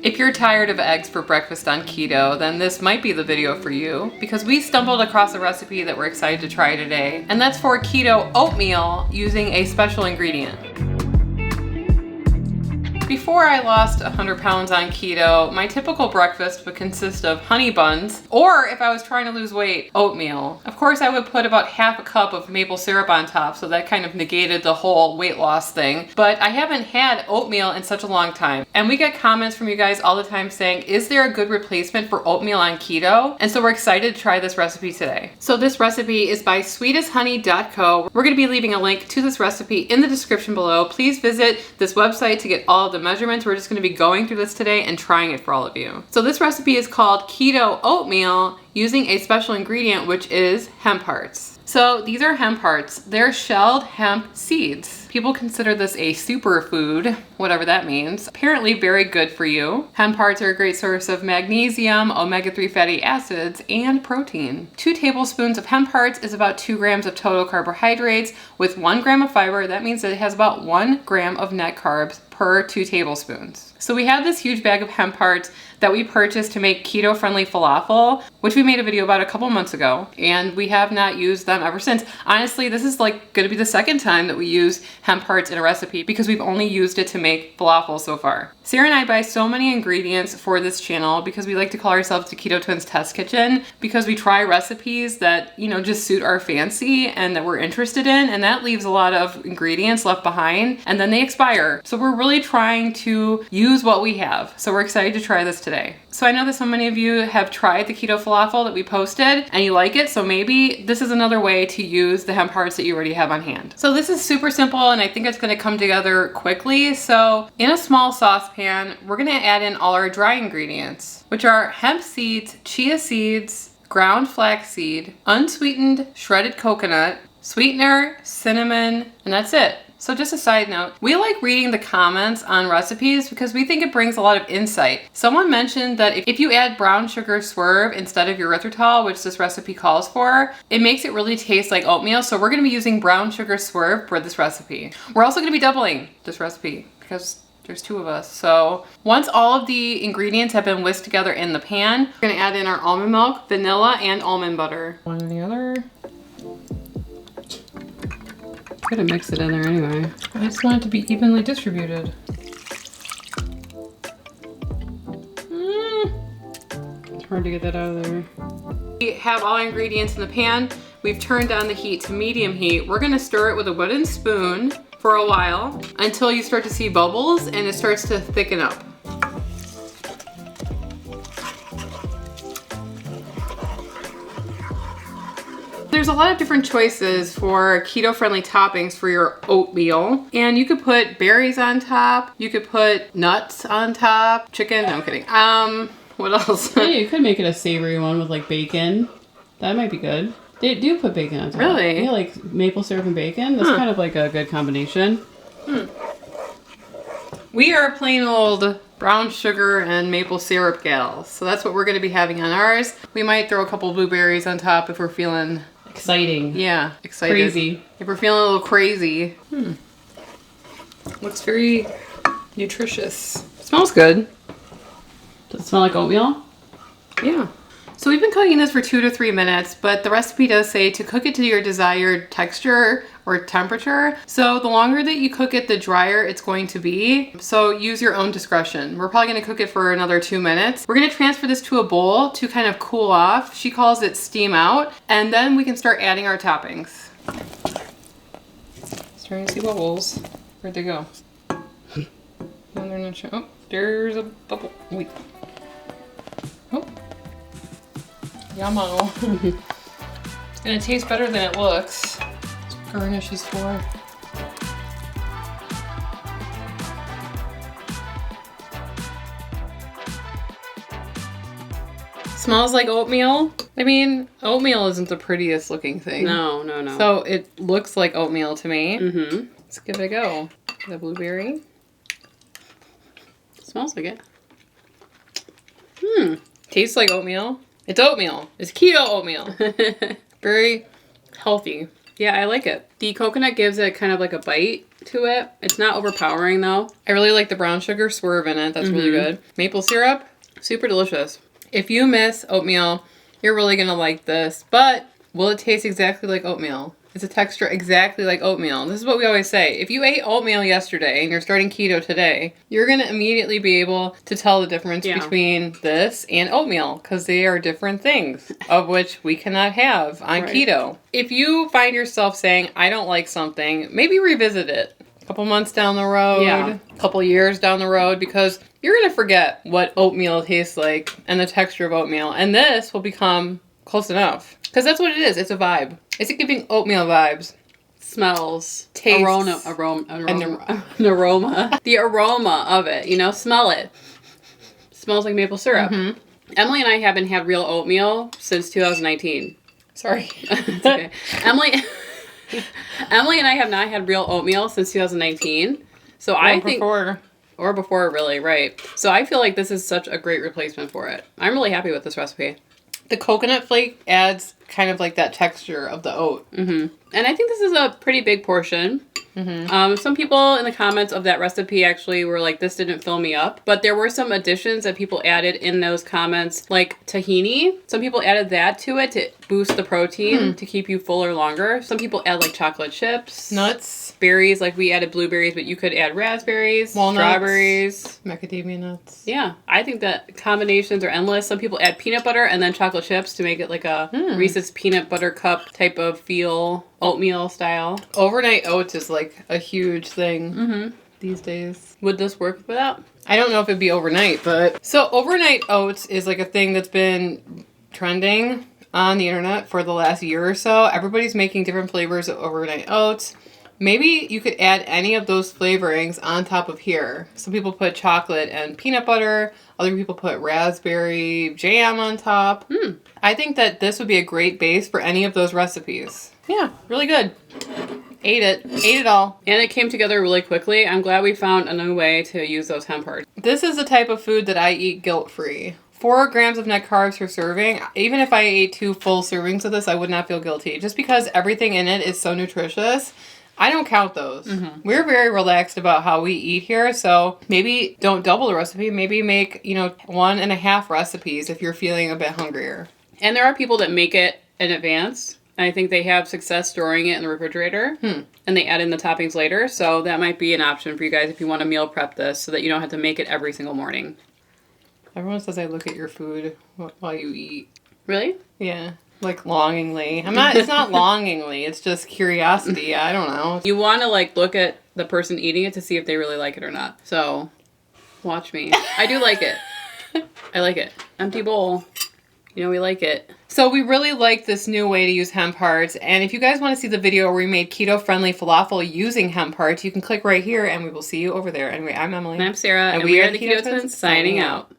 If you're tired of eggs for breakfast on keto, then this might be the video for you, because we stumbled across a recipe that we're excited to try today, and that's for keto oatmeal using a special ingredient. Before I lost 100 pounds on keto, my typical breakfast would consist of honey buns, or if I was trying to lose weight, oatmeal. Of course, I would put about half a cup of maple syrup on top, so that kind of negated the whole weight loss thing. But I haven't had oatmeal in such a long time. And we get comments from you guys all the time saying, is there a good replacement for oatmeal on keto? And so we're excited to try this recipe today. So this recipe is by sweetesthoney.co. We're gonna be leaving a link to this recipe in the description below. Please visit this website to get all of the measurements. We're just going to be going through this today and trying it for all of you. So this recipe is called keto oatmeal using a special ingredient, which is hemp hearts. So these are hemp hearts. They're shelled hemp seeds. People consider this a superfood, whatever that means. Apparently very good for you. Hemp hearts are a great source of magnesium, omega-3 fatty acids, and protein. 2 tablespoons of hemp hearts is about 2 grams of total carbohydrates with 1 gram of fiber. That means that it has about 1 gram of net carbs per 2 tablespoons. So we have this huge bag of hemp hearts that we purchased to make keto-friendly falafel, which we made a video about a couple months ago, and we have not used them ever since. Honestly, this is like gonna be the second time that we use hemp hearts in a recipe because we've only used it to make falafel so far. Sarah and I buy so many ingredients for this channel because we like to call ourselves the Keto Twins Test Kitchen, because we try recipes that, you know, just suit our fancy and that we're interested in, and that leaves a lot of ingredients left behind and then they expire. So we're really trying to use what we have. So we're excited to try this today. So I know that so many of you have tried the keto falafel that we posted and you like it, so maybe this is another way to use the hemp hearts that you already have on hand. So this is super simple and I think it's gonna come together quickly. So in a small saucepan, we're gonna add in all our dry ingredients, which are hemp seeds, chia seeds, ground flaxseed, unsweetened shredded coconut, sweetener, cinnamon, and that's it. So just a side note, we like reading the comments on recipes because we think it brings a lot of insight. Someone mentioned that if you add brown sugar swerve instead of erythritol, which this recipe calls for, it makes it really taste like oatmeal. So we're gonna be using brown sugar swerve for this recipe. We're also gonna be doubling this recipe because there's 2 of us. So once all of the ingredients have been whisked together in the pan, we're gonna add in our almond milk, vanilla, and almond butter. One or the other. I'm gonna mix it in there anyway. I just want it to be evenly distributed. It's hard to get that out of there. We have all our ingredients in the pan. We've turned down the heat to medium heat. We're gonna stir it with a wooden spoon for a while until you start to see bubbles and it starts to thicken up. There's a lot of different choices for keto-friendly toppings for your oatmeal. And you could put berries on top. You could put nuts on top. Chicken, no, I'm kidding. What else? Yeah, you could make it a savory one with like bacon. That might be good. They do put bacon on top. Really? Yeah, like maple syrup and bacon. That's kind of like a good combination. We are plain old brown sugar and maple syrup gals. So that's what we're gonna be having on ours. We might throw a couple blueberries on top if we're feeling exciting. Yeah, excited. Crazy. If we're feeling a little crazy. Looks very nutritious. Smells good. Does it smell like oatmeal? Yeah. So we've been cooking this for 2 to 3 minutes, but the recipe does say to cook it to your desired texture or temperature. So the longer that you cook it, the drier it's going to be. So use your own discretion. We're probably gonna cook it for another 2 minutes. We're gonna transfer this to a bowl to kind of cool off. She calls it steam out. And then we can start adding our toppings. Starting to see bubbles. Where'd they go? No, they're not showing. Oh, there's a bubble. Wait. Oh. Yummo. It's gonna taste better than it looks. That's what garnish is for. Smells like oatmeal. I mean, oatmeal isn't the prettiest looking thing. No, no, no. So it looks like oatmeal to me. Mm-hmm. Let's give it a go. The blueberry. Smells like it. Tastes like oatmeal. It's oatmeal. It's keto oatmeal. Very healthy. Yeah, I like it. The coconut gives it kind of like a bite to it. It's not overpowering though. I really like the brown sugar swerve in it. That's really good. Maple syrup, super delicious. If you miss oatmeal, you're really going to like this. But will it taste exactly like oatmeal? It's a texture exactly like oatmeal. This is what we always say. If you ate oatmeal yesterday and you're starting keto today, you're going to immediately be able to tell the difference between this and oatmeal because they are different things of which we cannot have on keto. If you find yourself saying, I don't like something, maybe revisit it a couple months down the road, a couple years down the road, because you're going to forget what oatmeal tastes like and the texture of oatmeal. And this will become close enough. Because that's what it is. It's a vibe. It's giving oatmeal vibes. Smells. Tastes. Aroma. The aroma of it. You know, smell it. Smells like maple syrup. Emily and I haven't had real oatmeal since 2019. Sorry. It's okay. Emily and I have not had real oatmeal since 2019. So I think... Or before, really, right. So I feel like this is such a great replacement for it. I'm really happy with this recipe. The coconut flake adds kind of like that texture of the oat. And I think this is a pretty big portion. Some people in the comments of that recipe actually were like, this didn't fill me up. But there were some additions that people added in those comments, like tahini. Some people added that to it to boost the protein to keep you fuller longer. Some people add like chocolate chips. Nuts. Berries, like we added blueberries, but you could add raspberries, walnuts, strawberries. Macadamia nuts. Yeah, I think that combinations are endless. Some people add peanut butter and then chocolate chips to make it like a Reese's peanut butter cup type of feel, oatmeal style. Overnight oats is like a huge thing these days. Would this work with that? I don't know if it'd be overnight, but... So overnight oats is like a thing that's been trending on the internet for the last year or so. Everybody's making different flavors of overnight oats. Maybe you could add any of those flavorings on top of here. Some people put chocolate and peanut butter. Other people put raspberry jam on top. I think that this would be a great base for any of those recipes. Yeah, really good. Ate it all. And it came together really quickly. I'm glad we found a new way to use those hemp hearts. This is the type of food that I eat guilt-free. 4 grams of net carbs per serving. Even if I ate 2 full servings of this, I would not feel guilty. Just because everything in it is so nutritious, I don't count those. We're very relaxed about how we eat here, so maybe don't double the recipe. Maybe make, 1.5 recipes if you're feeling a bit hungrier. And there are people that make it in advance. I think they have success storing it in the refrigerator. And they add in the toppings later, so that might be an option for you guys if you want to meal prep this so that you don't have to make it every single morning. Everyone says I look at your food while you eat. Really? Yeah. Like longingly. It's not longingly, it's just curiosity. I don't know. You want to look at the person eating it to see if they really like it or not. So, watch me. I do like it. I like it. Empty bowl. We like it. So we really like this new way to use hemp hearts. And if you guys want to see the video where we made keto-friendly falafel using hemp hearts, you can click right here and we will see you over there. Anyway, I'm Emily. And I'm Sarah. And we are the Keto Twins signing out.